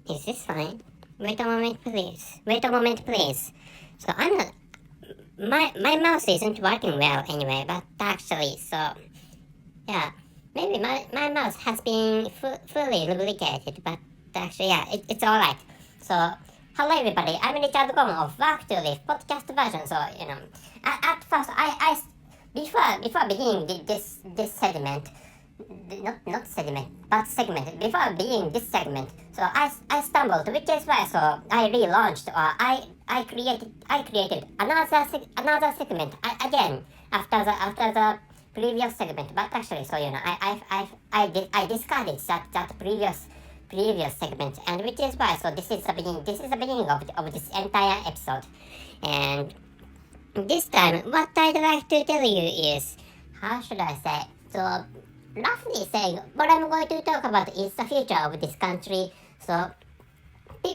Is this fine? Wait a moment, please. Wait a moment, please. So I'm not. My mouse isn't working well anyway, but actually, so yeah, maybe my mouse has been fully lubricated, but actually, yeah, it's alright. So, hello everybody, I'm Richard Gong of Work to Live podcast version. So, at first, before beginning this segment, not segment, but segment. Before beginning this segment, so I stumbled, which is why so I relaunched or I created another segment again after the previous segment. But actually, so I discarded that previous segment, and which is why so this is the beginning of this entire episode. And this time, what I'd like to tell you is, how should I say? So, roughly saying, what I'm going to talk about is the future of this country. So,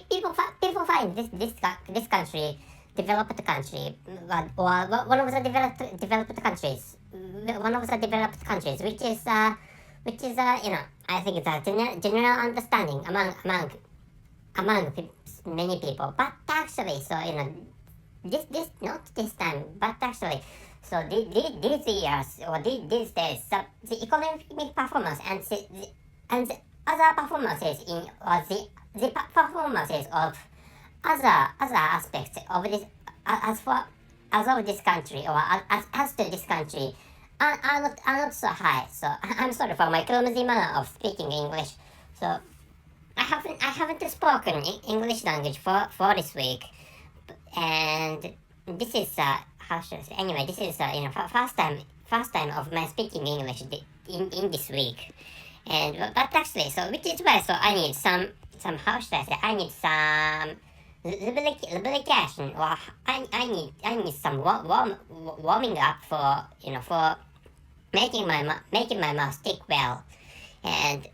people find this country developed country, or one of the developed countries, which is I think it's a general understanding among many people. But actually, so this not this time, but actually, so these years or these days, the economic performance and the other performances performances of other aspects of this as of this country or as to this country are not so high. So I'm sorry for my clumsy manner of speaking English. So I haven't spoken English language for this week, and this is how should I say? Anyway, this is first time of my speaking English in this week, and but actually, so which is why so I need some how should I say? I need some lubrication, or I need some warming up for for making my mouth stick well, and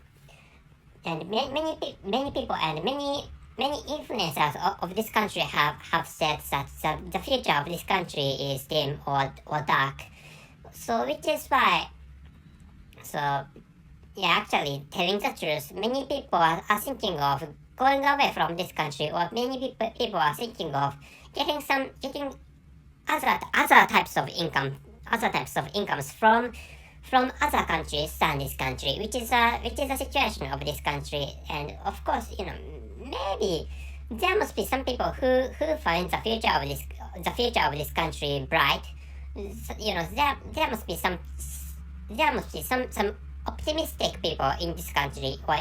many people and many influencers of this country have said that the future of this country is dim or dark. So which is why, so yeah, actually telling the truth, many people are thinking of going away from this country, or many people are thinking of getting other types of incomes from other countries than this country, which is a situation of this country. And of course, maybe there must be some people who find the future of this country bright. So, there must be some optimistic people in this country, or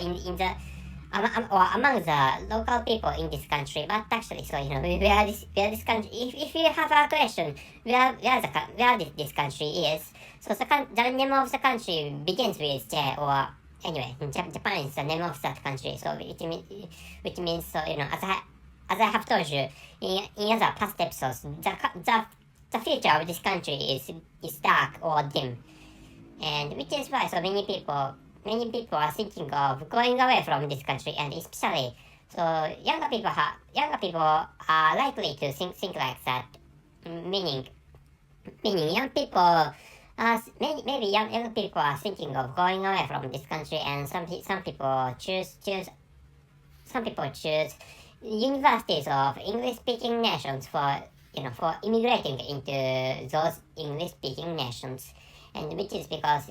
or among the local people in this country. But actually, so where this country, if you have a question where this country is, so the name of the country begins with J, or anyway, Japan is the name of that country. So which means so as I have told you in other past episodes, the future of this country is dark or dim, and which is why so many people are thinking of going away from this country, and especially so younger people are likely to think like that, meaning young people. Maybe young people are thinking of going away from this country, and some people choose universities of English-speaking nations for immigrating into those English-speaking nations, and which is because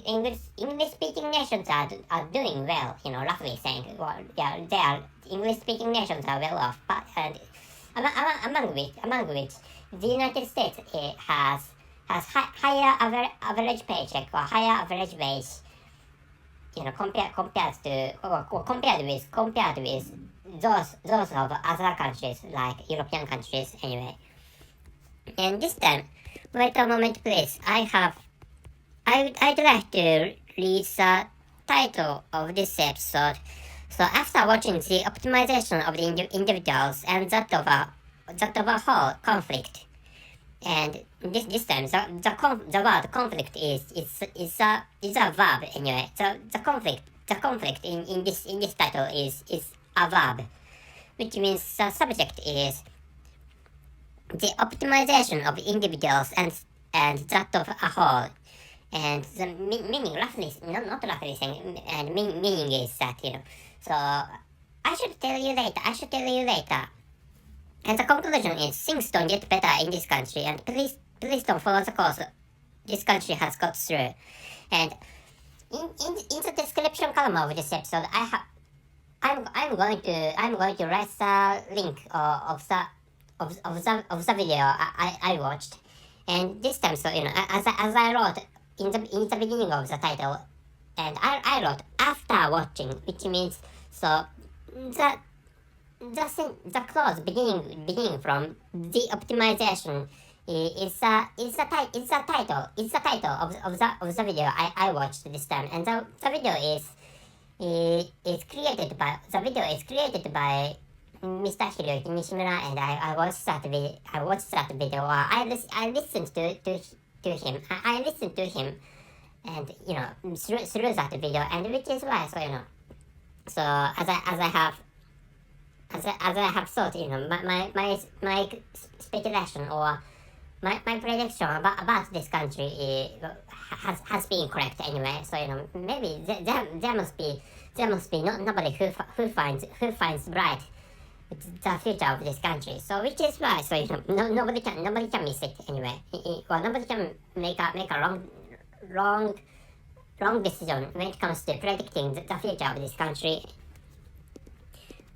English-speaking nations are doing well. Roughly saying, well, yeah, they are English-speaking nations are well off, but among which the United States has higher average paycheck or higher average wage, compared with those of other countries like European countries anyway. And this time, wait a moment please, I'd like to read the title of this episode. So after watching the optimization of the individuals and that of a whole conflict, and this time the word conflict is a verb anyway. So the conflict in this title is a verb, which means the subject is the optimization of individuals and that of a whole. And the meaning roughly, not roughly saying, and meaning is that so I should tell you later. I should tell you later. And the conclusion is things don't get better in this country, and please don't follow the course this country has got through. And in the description column of this episode, I'm going to write the link of the video I watched. And this time, so as I wrote in the beginning of the title, and I wrote after watching, which means so the clause beginning from the optimization is the title of the video I watched this time. And the video is created by Mr. Hiroyuki Nishimura, and I watched that video. I listened to him. I listened to him, and through that video, and which is why, so so as I have thought, my speculation or my prediction about this country has been correct anyway. So maybe there must be nobody who finds bright the future of this country. So which is why, so nobody can miss it anyway. Well, nobody can make a wrong decision when it comes to predicting the future of this country.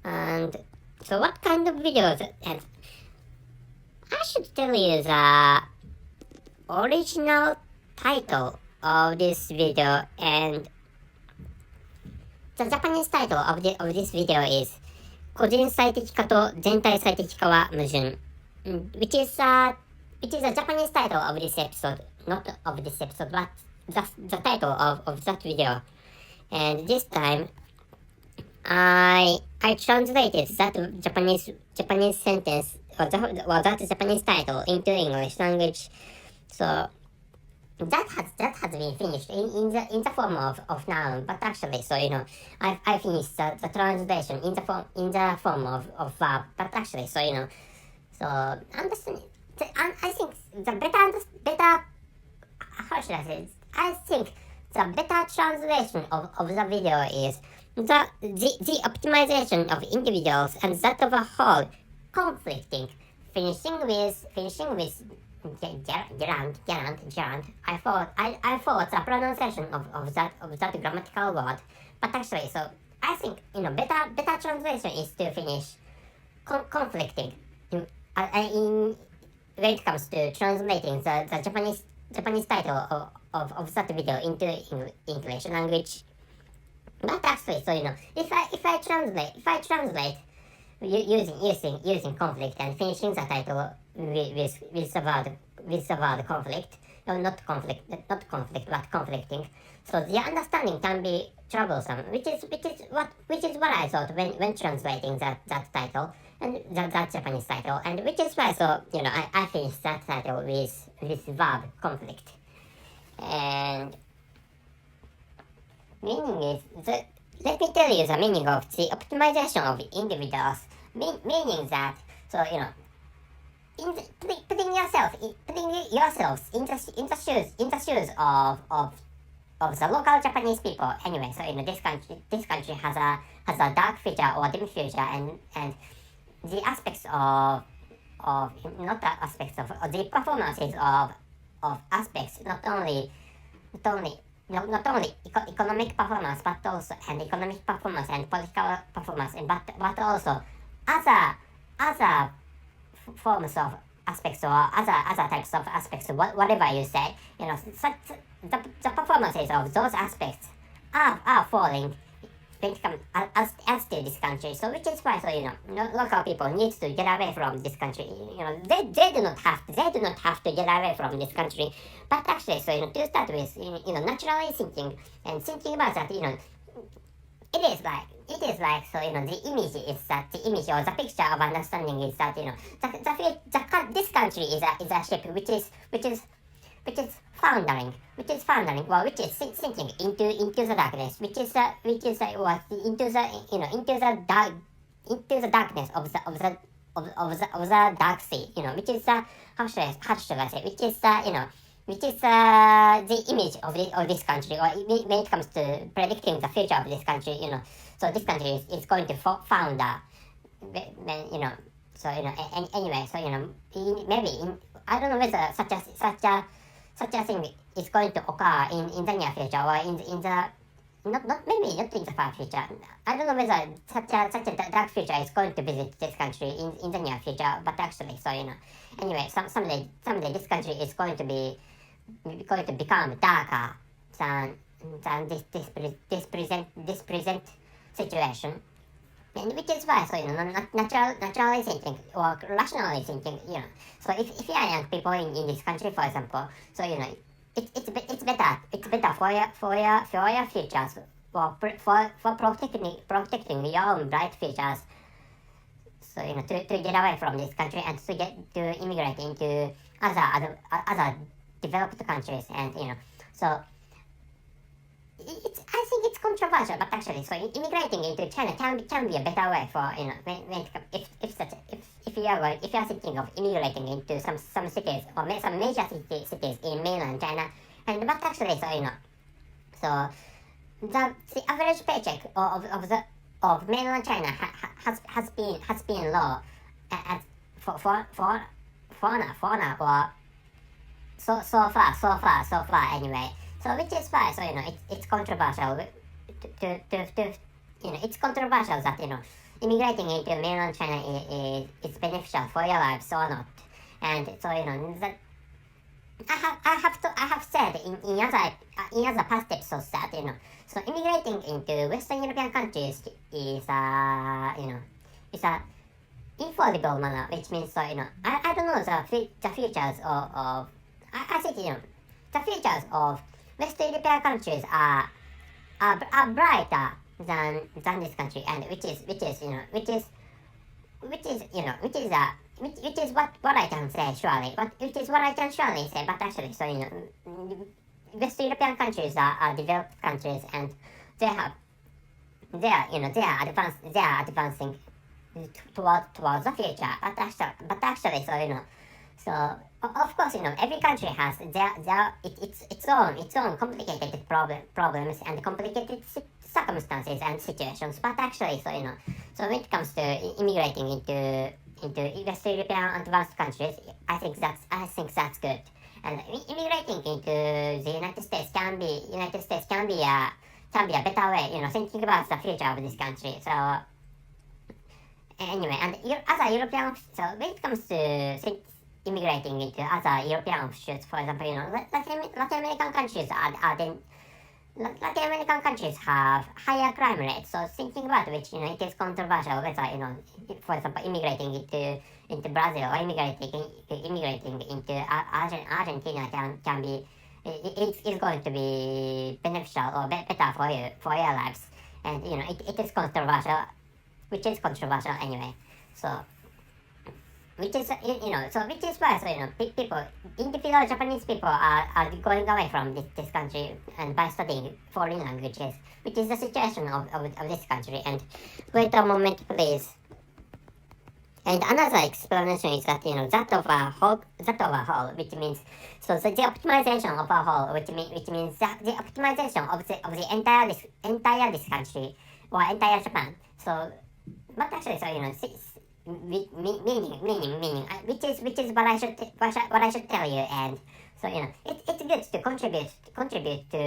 And so what kind of videos? And I should tell you the original title of this video, and the Japanese title of this video is 個人最適化と全体最適化は矛盾 which is a Japanese title of this episode, not of this episode, but the title of that video. And this time I translated that Japanese sentence or that Japanese title into English language. So that has been finished in the form of noun, but actually, so I finished the translation in the form of verb, but actually, so so understand. I think the better how should I say? I think the better translation of the video is the optimization of individuals and that of a whole conflicting, finishing with Gerund. I thought the pronunciation of that grammatical word, but actually, so I think better translation is to finish conflicting. When it comes to translating the Japanese title of that video into English language. But actually, so if I translate using conflict and finishing the title with the word conflict, no, not conflict, but conflicting. So the understanding can be troublesome, which is what I thought when translating that title and that Japanese title, and which is why, so I finished that title with verb conflict. And meaning is let me tell you the meaning of the optimization of individuals. Meaning that, so putting yourselves in the shoes of the local Japanese people. Anyway, so this country has a dark future or dim future, and the aspects of not the aspects of the performances of aspects, not only economic performance, but also and economic performance and political performance, but also other forms of aspects or other types of aspects, whatever you say, the performances of those aspects are falling when it comes as to this country. So which is why, so local people need to get away from this country. They do not have to get away from this country, but actually, so to start with, naturally thinking about that, it is like so the image or the picture of understanding is that this country is a ship which is foundering, which is sinking into the darkness, which is into the darkness of the dark sea, which is how should I say, which is which is the image of this country, or when it comes to predicting the future of this country, so this country is going to found when, so anyway, so maybe I don't know whether such a thing is going to occur in the near future, or in the not maybe not in the far future. I don't know whether such a dark future is going to visit this country in the near future, but actually, so anyway, someday this country is going to become darker than this present situation. And which is why, so naturally thinking or rationally thinking, so if you are young people in this country, for example, so it's better for your futures, for protecting your own bright futures, so to get away from this country and to immigrate into other developed countries. And so I think it's controversial, but actually, so immigrating into China can be a better way for, if you are thinking of immigrating into some cities, or some major cities in mainland China. And but actually, so the average paycheck of mainland China has been low at for now, or so far anyway. So which is why, so it's controversial to it's controversial that immigrating into mainland China is beneficial for your lives or not. And so that I have said in other past episodes that so immigrating into Western European countries is is a affordable manner, which means, so I don't know the futures of I think the futures of Western European countries are brighter than this country, and which is what I can say surely, but which is what I can surely say. But actually, so Western European countries are developed countries, and they are advancing towards the future. But actually, so so of course, every country has its own complicated problems and complicated circumstances and situations. But actually, so so when it comes to immigrating into Western European advanced countries, I think that's good. And immigrating into the United States can be a better way, thinking about the future of this country. So anyway, and other European, so when it comes to immigrating into other European offshoots, for example, Latin American countries Latin American countries have higher crime rates. So thinking about which, it is controversial whether, for example, immigrating into Brazil or immigrating into Argentina can be, it's going to be beneficial or better for your lives. And it is controversial, which is controversial anyway. So which is why, so people, individual Japanese people are going away from this country and by studying foreign languages, which is the situation of this country. And wait a moment, please. And another explanation is that that of a whole, which means so the optimization of a whole, which means the optimization of the entire this country or entire Japan. So, but actually, so meaning, which is what I should tell you. And so it's good to contribute to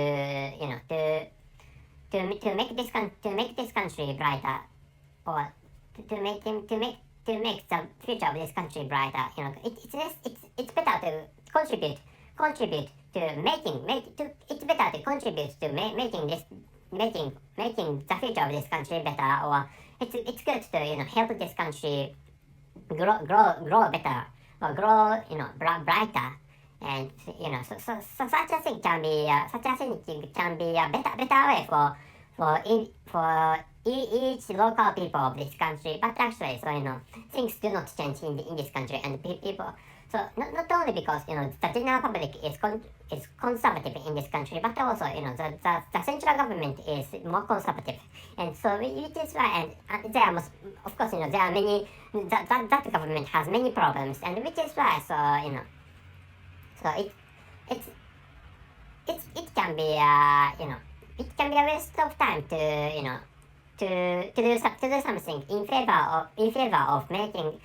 to make this country brighter, or to make the future of this country brighter. It's better to contribute to it's better to contribute to making the future of this country better, or it's good to help this country grow better, or grow brighter. And so such a thing can be a better way for each local people of this country. But actually, so things do not change in this country, and people. So not only because the general public is conservative in this country, but also the central government is more conservative, and so it is why. And there must, of course, there are many that government has many problems, and which is why, so so it's it can be it can be a waste of time to to do something in favor of making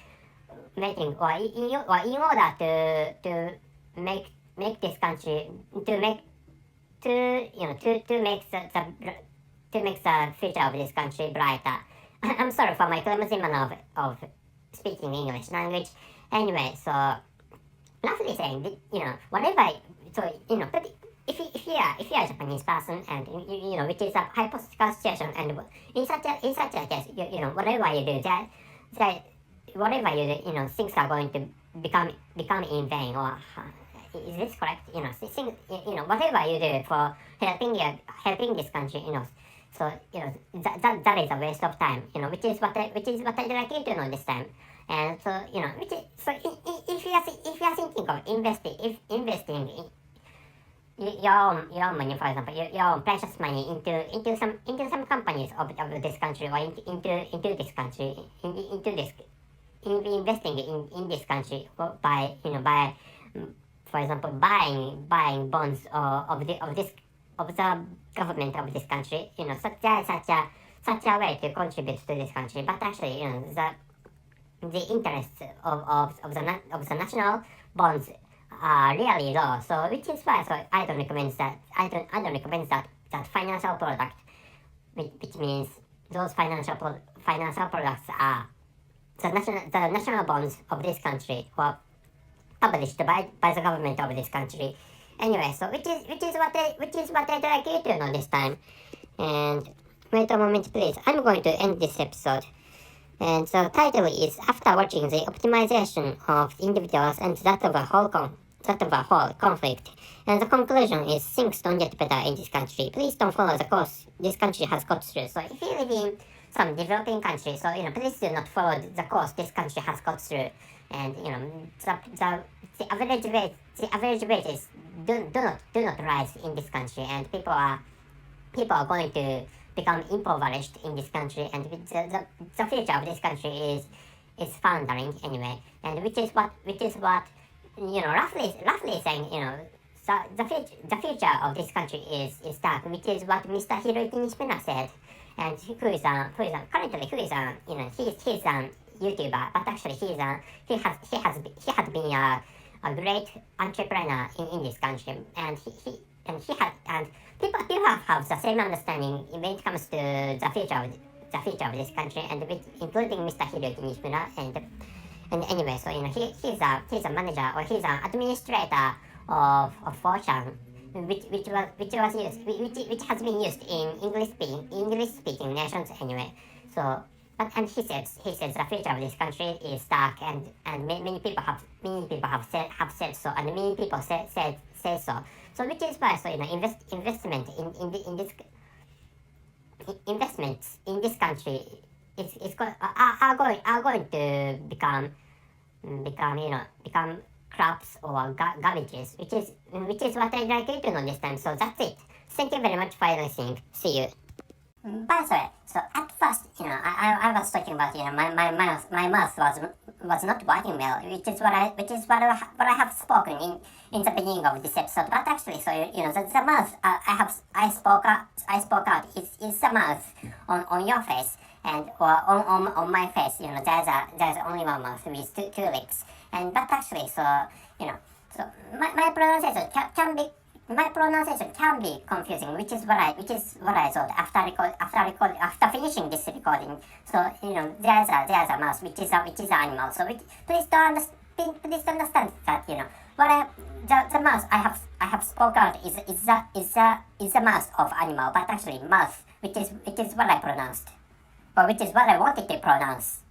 or in order to make this country to make to make to make the future of this country brighter. I'm sorry for my clumsy manner of speaking English language. Anyway, so roughly saying that, whatever. So but if you are a Japanese person and which is a hypothetical situation, and in such a case, whatever you do, that whatever you do, things are going to become in vain. Or is this correct? Things, whatever you do for helping this country, so that is a waste of time, which is what I'd like you to know this time. And so which is, so if you are thinking of investing your own money, for example, your own precious money into some companies of this country, or into this country, investing in this country by for example buying bonds of the government of this country, such a way to contribute to this country. But actually, the interests of the national bonds are really low. So which is why I don't recommend that financial product, which means those financial products are the national bonds of this country, who are published by the government of this country. Anyway, so which is what I'd like you to know this time. And wait a moment, please. I'm going to end this episode. And so title is After Watching the Optimization of Individuals and that of a whole conflict. And the conclusion is things don't get better in this country. Please don't follow the course this country has got through. So if you live in some developing country, so please do not follow the course this country has got through. And the average wages do not rise in this country, and people are going to become impoverished in this country, and the future of this country is foundering anyway, and which is what roughly saying, so the future of this country is dark, which is what Mr. Hiroyuki Nishimura said, and he's a YouTuber, but actually he had been a great entrepreneur in this country, and people have the same understanding when it comes to the future of this country, and including Mr. Hiroyuki Nishimura, and anyway, so he's a manager, or he's an administrator of 4chan, which has been used in English speaking nations anyway. So and he says the future of this country is dark, and many people have said so, and many people say so. So which is why, so investments in this country are going to become crops or garbages, which is what I'd like you to know this time. So that's it. Thank you very much for listening. See you. By the way, so at first, I was talking about, my mouth was not working well, which is what I have spoken in the beginning of this episode. But actually, so the mouth I spoke out is the mouth on your face, and or on my face. There's only one mouth with two lips, and but actually, so so my pronunciation can be confusing, which is what I thought after finishing this recording. So there's a mouse, which is an animal. So please understand that the mouse I have spoke out is the mouse of animal, but actually mouth, which is what I pronounced, or which is what I wanted to pronounce.